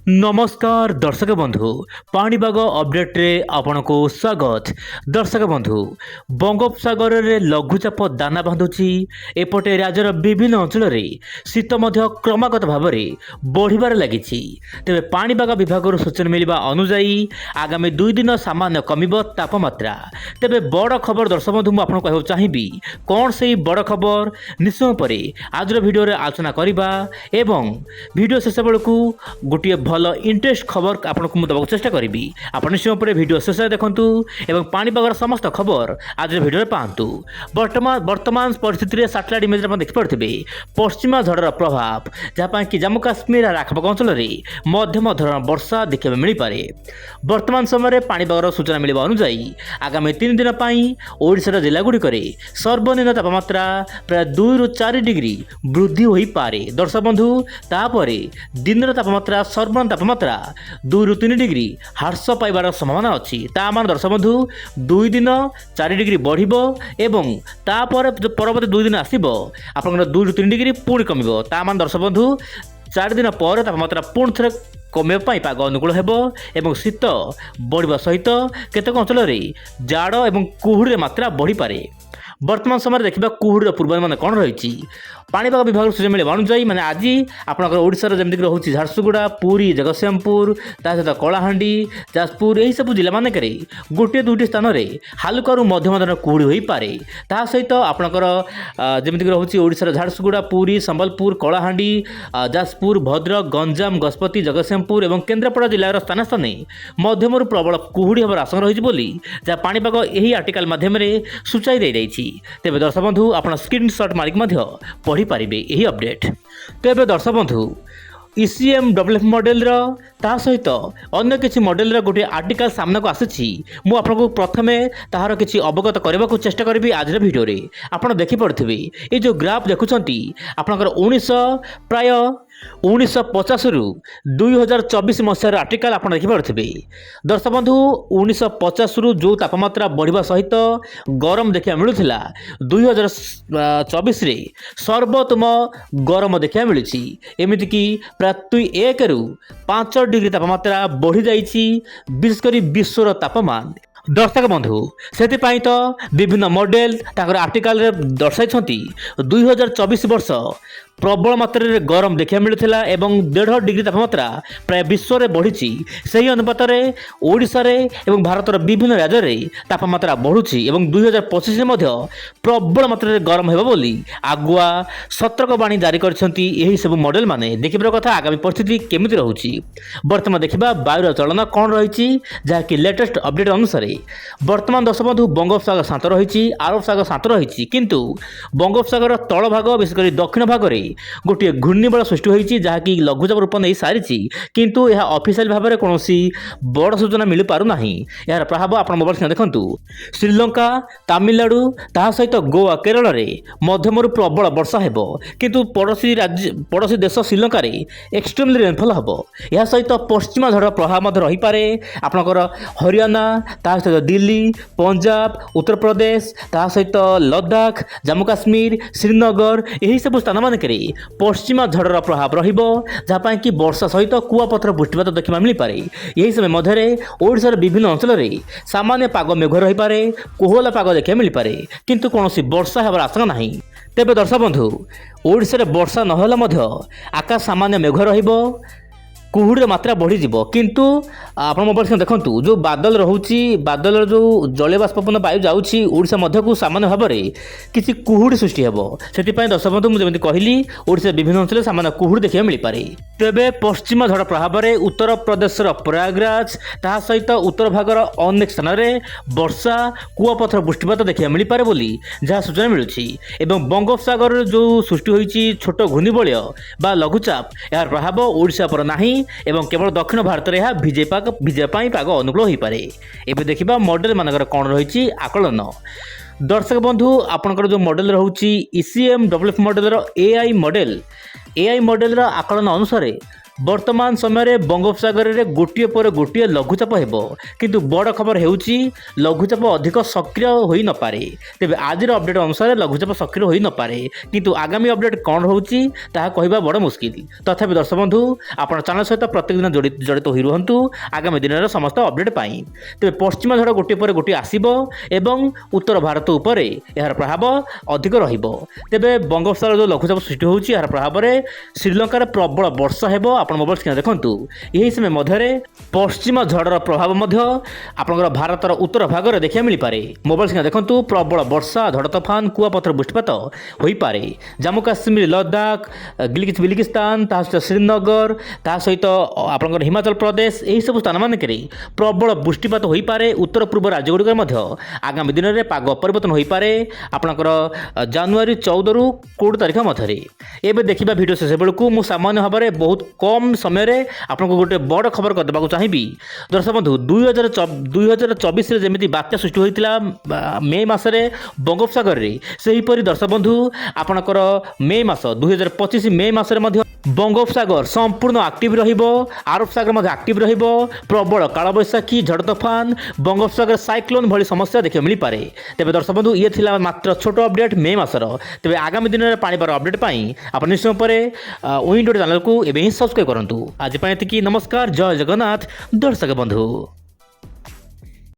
नमस्कार दर्शक बंधु पाणीपाग अपडेट रे आपनको स्वागत। दर्शक बंधु बंगोपसागर रे लघुचाप दाना बांधुची एपटे राज्यर विभिन्न अंचल शीत क्रमागत भाव में बढ़िबार लगिछि। तेबे पाणीपाग विभाग सूचना मिलवा अनुसार आगामी 2 दिन सामान्य कमिबो तापमात्रा। तेबे बड़ खबर दर्शक बंधु मुझे आपको कहूँ चाहिए कौन से बड़ खबर निश्चय पर आज वीडियो रे आलोचना करवा एवं वीडियो शेष बेलू गोटे भल इंटरेस्ट खबर आपको मुझे देवाक चेष्टा करी। आप निश्चय पर वीडियो शेष देखूँ और पाणीपागर समस्त खबर आज वीडियो पातु। वर्तमान परिस्थिति में सैटेलाइट इमेज देखिपे पश्चिमा झड़र प्रभाव जहाँ कि जम्मू काश्मीर और आखपाख अंचल में मध्यम धरण वर्षा देखा मिल पारे। वर्तमान समय पाणीपागर सूचना मिलवा अनुसार आगामी 3 दिन ओडिशार जिलागुड़िक सर्वनिम्न तापमात्रा प्राय 2 ରୁ 4 डिग्री वृद्धि हो पारे। दर्शक बंधु तापर दिन तापमात्रा सर्वनिम्न तापमात्रा 2 ରୁ 3 डिग्री ह्रास पाइबार संभावना अच्छी। मान दर्शक बंधु 2 दिन 4 डिग्री बढ़िबो एवं तापर परवर्ती 2 दिन आसीबो आपनकर 2 ରୁ 3 डिग्री पुणी कमिबो। मान दर्शक बंधु 4 दिन पर तापमात्रा पुणी थे कमिबा पाग अनुकूल हेबो एवं शीत बढ़िबा सहित केतेक अंचल जाड़ एवं कुहुड़ी मात्रा बढ़ी पारे। वर्तमान समय देखा कुहुड़ीर पूर्वानुमान कौन रही पाणीपाग विभाग सूचना मिले अनुसार माने आज आपंकर ओडिशार जमीक रोचे झारसुगुड़ा पुरी जगतसिंहपुर सहित कलाहांडी जाजपुर यही सब जिला मानक गोटे 2टी स्थान में हालुकारु मध्यम धरण कुहुड़ी हो पारे। ता सहित आपंकर जमीक रोचे ओडिशार झारसुगुड़ा पुरी संबलपुर कलाहांडी जाजपुर भद्रक गंजाम गजपति जगतसिंहपुर और केन्द्रापड़ा जिलार स्थान स्थान मध्यम प्रबल कुहुड़ी हमार आशंका रही जहाँ पाणीपाग यही आर्टिकल माध्यम सूचाई दी जाइए। तेज दर्शक बंधु आप स्क्रीनशॉट मारिक पढ़ी पारे यही अपडेट। तेज दर्शक बंधु ECM डेवलप मॉडल ता सहित अन्य किसी मॉडल गोटे आर्टिकल सामना को आसी मु आपको प्रथमे ताहार किसी अवगत करने को चेष्टा करी। आज वीडियो रे आपड़ देखिपे ये जो ग्राफ देखुंट आपंकर 1950 रु 2024 मसीहार आर्टिकल आप देखिपे। दर्शक बंधु 1950 रु जो तापमात्रा बढ़िबा सहित गरम देखा मिलूला 2024 रे सर्वोत्तम गरम देखा मिली एमतीक प्राय 1 ରୁ 5 डिग्री तापमात्रा बढ़ी जाइए विशेषकर विश्वर तापमान। दर्शक बंधु से तो विभिन्न मॉडल आर्टिकल दर्शाई 2024 वर्ष प्रबल मात्रा गरम देखा मिलूला एवं 1.5 डिग्री तापमात्रा प्राय विश्व में बढ़ी से अनुपात में ओडिशा एवं भारतर विभिन्न राज्य में तापमात्रा बढ़ुची एवं 2025 में प्रबल मात्रा गरम होगा बोली आगुआ सतर्कवाणी जारी करछंती। यही सब मॉडल माने देखिबार कथा आगामी परिस्थिति केमिति रहउची। वर्तमान देखिबा वायुर चलन कौन रही जहाँकि लेटेस्ट अपडेट अनुसार वर्तमान दर्शक बंधु बंगोपसागर शांत रही आरब सागर शांत रही किंतु बंगोपसागर तल भाग विशेषकर दक्षिण भाग में गोटे घूर्णिबल सृष्टि होती जहाँकि लघुचाप रूप नहीं सारी किंतु यह ऑफिशियल भाव में कौन बड़ सूचना मिल पारना। यार प्रभाव आप मोबाइल देखु श्रीलंका तमिलनाडु ता सहित गोवा केरल में मध्यम प्रबल वर्षा हेबो किंतु पड़ोसी देश श्रीलंका एक्सट्रीमली रेनफॉल हम। यह सहित पश्चिमा झड़ प्रभाव रही पारे आपंकर हरियाणा ता सहित दिल्ली पंजाब उत्तर प्रदेश ता सहित लद्दाख जम्मू काश्मीर श्रीनगर यही सब स्थान मानक पश्चिमा झड़र प्रभाव रहा कि वर्षा सहित कुआपथर वृष्टिपात देखा मिल पारे। यही समय मध्य ओडिशार विभिन्न अंचल में सामान्य पाग मेघ रही पारे कोहला पाग देखा मिल पारे किंतु कौन वर्षा होबार आशंका नहीं। तेज दर्शक बंधु ओडिशार वर्षा नहला आकाश सामान्य मेघ रहिबो कुहुड़ी मात्रा बढ़ीज किंतु आप मोबाइल देखु जो बादल रोचे बादल जो जलीय बाष्पन वायु जाऊँगी ओडिशा मध्य को सामान्य भाव में किसी कुहुड़ी सृष्टि हेबो। से दर्शक बंधु मुझे कहली ओडिशा विभिन्न अंचल सामान्य कुहुड़ी देखा मिल पारे। तेबे पश्चिमा झड़ प्रभाव में उत्तर प्रदेश प्रयागराज ता सहित उत्तर भागर अनेक स्थान में वर्षा कुआपथर वृष्टिपात देखा मिल पारे बोली जहाँ सूचना मिलूँ एवं बंगोपसागर जो सृष्टि होती छोट घूर्णिबलय बा लघुचाप यार प्रभाव ओडिशा पर नहीं एवं केवल दक्षिण भारत में यह भिजाई पाग अनुकूल हो पारे। एबे देखिबा मॉडल मानकर कौन रही आकलन। दर्शक बंधु आपंकर जो मॉडल रोचे ECM develop model AI model आकलन अनुसार ବର୍ତ୍ତମାନ ସମୟରେ ବଙ୍ଗୋପସାଗରରେ ଗୋଟିଏ ପରେ ଗୋଟିଏ ଲଘୁଚାପ ହେବ, କିନ୍ତୁ ବଡ଼ ଖବର ହେଉଛି ଲଘୁଚାପ ଅଧିକ ସକ୍ରିୟ ହୋଇନପାରେ। ତେବେ ଆଜିର ଅପଡେଟ୍ ଅନୁସାରେ ଲଘୁଚାପ ସକ୍ରିୟ ହୋଇନପାରେ, କିନ୍ତୁ ଆଗାମୀ ଅପଡେଟ୍ କ'ଣ ରହୁଛି ତାହା କହିବା ବଡ଼ ମୁସ୍କିଲ। ତଥାପି ଦର୍ଶକ ବନ୍ଧୁ, ଆପଣ ଚ୍ୟାନେଲ ସହିତ ପ୍ରତ୍ୟେକ ଦିନ ଜଡ଼ିତ ହୋଇ ରୁହନ୍ତୁ ଆଗାମୀ ଦିନର ସମସ୍ତ ଅପଡେଟ୍ ପାଇଁ। ତେବେ ପଶ୍ଚିମା ଝଡ଼ ଗୋଟିଏ ପରେ ଗୋଟିଏ ଆସିବ ଏବଂ ଉତ୍ତର ଭାରତ ଉପରେ ଏହାର ପ୍ରଭାବ ଅଧିକ ରହିବ। ତେବେ ବଙ୍ଗୋପସାଗରରେ ଯେଉଁ ଲଘୁଚାପ ସୃଷ୍ଟି ହେଉଛି ଏହାର ପ୍ରଭାବରେ ଶ୍ରୀଲଙ୍କାରେ ପ୍ରବଳ ବର୍ଷା ହେବ। ଆପଣ ମୋବାଇଲ ସ୍କ୍ରିନ୍ ଦେଖନ୍ତୁ, ଏହି ସମୟ ମଧ୍ୟରେ ପଶ୍ଚିମ ଝଡ଼ର ପ୍ରଭାବ ମଧ୍ୟ ଆପଣଙ୍କର ଭାରତର ଉତ୍ତର ଭାଗରେ ଦେଖିବାକୁ ମିଳିପାରେ। ମୋବାଇଲ ସ୍କ୍ରିନ୍ ଦେଖନ୍ତୁ, ପ୍ରବଳ ବର୍ଷା, ଝଡ଼ ତୋଫାନ, କୁଆପଥର ବୃଷ୍ଟିପାତ ହୋଇପାରେ। ଜାମ୍ମୁ କାଶ୍ମୀର, ଲଦାଖ, ବିଲିକିସ୍ତାନ, ତା ସହିତ ଶ୍ରୀନଗର, ତା ସହିତ ଆପଣଙ୍କର ହିମାଚଳ ପ୍ରଦେଶ, ଏହିସବୁ ସ୍ଥାନମାନଙ୍କରେ ପ୍ରବଳ ବୃଷ୍ଟିପାତ ହୋଇପାରେ। ଉତ୍ତର ପୂର୍ବ ରାଜ୍ୟଗୁଡ଼ିକରେ ମଧ୍ୟ ଆଗାମୀ ଦିନରେ ପାଗ ପରିବର୍ତ୍ତନ ହୋଇପାରେ ଆପଣଙ୍କର ଜାନୁଆରୀ 14ରୁ 20 ତାରିଖ ମଧ୍ୟରେ। ଏବେ ଦେଖିବା ଭିଡ଼ିଓ ଶେଷ ବେଳକୁ ମୁଁ ସାମାନ୍ୟ ଭାବରେ ବହୁତ କମ୍ ସମୟରେ ଆପଣଙ୍କୁ ଗୋଟେ ବଡ଼ ଖବର କରିଦେବାକୁ ଚାହିଁବି। ଦର୍ଶକ ବନ୍ଧୁ, 2024ରେ ଯେମିତି ବାତ୍ୟା ସୃଷ୍ଟି ହୋଇଥିଲା ମେ ମାସରେ ବଙ୍ଗୋପସାଗରରେ, ସେହିପରି ଦର୍ଶକ ବନ୍ଧୁ ଆପଣଙ୍କର ମେ ମାସ 2025 ମେ ମାସରେ ମଧ୍ୟ ବଙ୍ଗୋପସାଗର ସମ୍ପୂର୍ଣ୍ଣ ଆକ୍ଟିଭ୍ ରହିବ। ଆରବ ସାଗର ମଧ୍ୟ ଆକ୍ଟିଭ୍ ରହିବ। ପ୍ରବଳ କାଳବୈଶାଖୀ, ଝଡ଼ ତୋଫାନ, ବଙ୍ଗୋପସାଗର ସାଇକ୍ଲୋନ୍ ଭଳି ସମସ୍ୟା ଦେଖିବାକୁ ମିଳିପାରେ। ତେବେ ଦର୍ଶକ ବନ୍ଧୁ, ଇଏ ଥିଲା ମାତ୍ର ଛୋଟ ଅପଡେଟ୍ ମେ ମାସର। ତେବେ ଆଗାମୀ ଦିନରେ ପାଣିପାଗ ଅପଡେଟ୍ ପାଇଁ ଆପଣ ନିଶ୍ଚୟ ପରେ ୱିଣ୍ଡୋ ଚ୍ୟାନେଲକୁ ଏବେ ହିଁ ସବସ୍କ୍ରାଇବ୍ କରନ୍ତୁ। ଆଜି ପାଇଁ ଏତିକି। ନମସ୍କାର, ଜୟ ଜଗନ୍ନାଥ ଦର୍ଶକ ବନ୍ଧୁ।